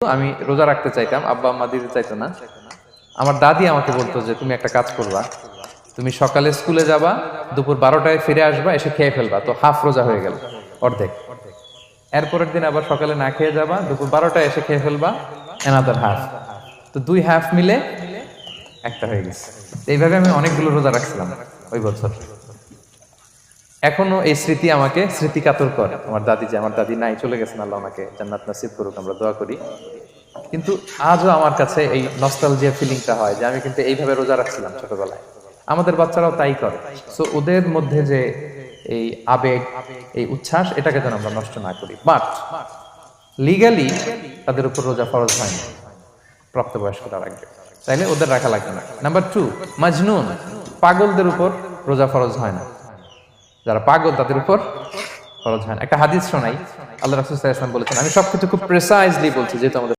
আমি রোজা রাখতে চাইতাম, আব্বা আম্মা দিতে চাইতো না। আমার দাদি আমাকে বলতো যে তুমি একটা কাজ করবা, তুমি সকালে স্কুলে যাবা, দুপুর 12টায় ফিরে আসবা, এসে খেয়ে ফেলবা, তো হাফ রোজা হয়ে গেল, অর্ধেক। এরপরের দিন আবার সকালে না খেয়ে যাবা, দুপুর 12টায় এসে খেয়ে ফেলবা, এনাদার হাফ। তো দুই হাফ মিলে একটা হয়ে গেছে। এইভাবে আমি অনেকগুলো রোজা রাখছিলাম ওই বছর। এখনো এই স্মৃতি আমাকে স্মৃতিকাতর করে। আমার দাদি নাই, চলে গেছেন, আল্লাহ আমাকে জান্নাত নসিব করুক, আমরা দোয়া করি। কিন্তু আজও আমার কাছে এই নস্টালজিয়া ফিলিংটা হয় যে আমি কিন্তু এইভাবে রোজা রাখছিলাম ছোটবেলায়। আমাদের বাচ্চারাও তাই করে। সো ওদের মধ্যে যে এই আবেগ, এই উচ্ছ্বাস, এটাকে যেন আমরা নষ্ট না করি। বাট লিগালি তাদের উপর রোজা ফরজ হয় না, প্রাপ্তবয়স্করা রাখবে, তাইলে ওদের রাখা লাগবে না। নাম্বার 2, মাজনুন, পাগলদের উপর রোজা ফরজ হয় না। যারা পাগল তাদের উপর ফরজ হয় না। একটা হাদিস শোনাই, আল্লাহ রাসূল সাল্লাল্লাহু আলাইহি ওয়াসাল্লাম বলেছেন, আমি সবকিছু খুব প্রেসাইজলি বলছি যেহেতু আমাদের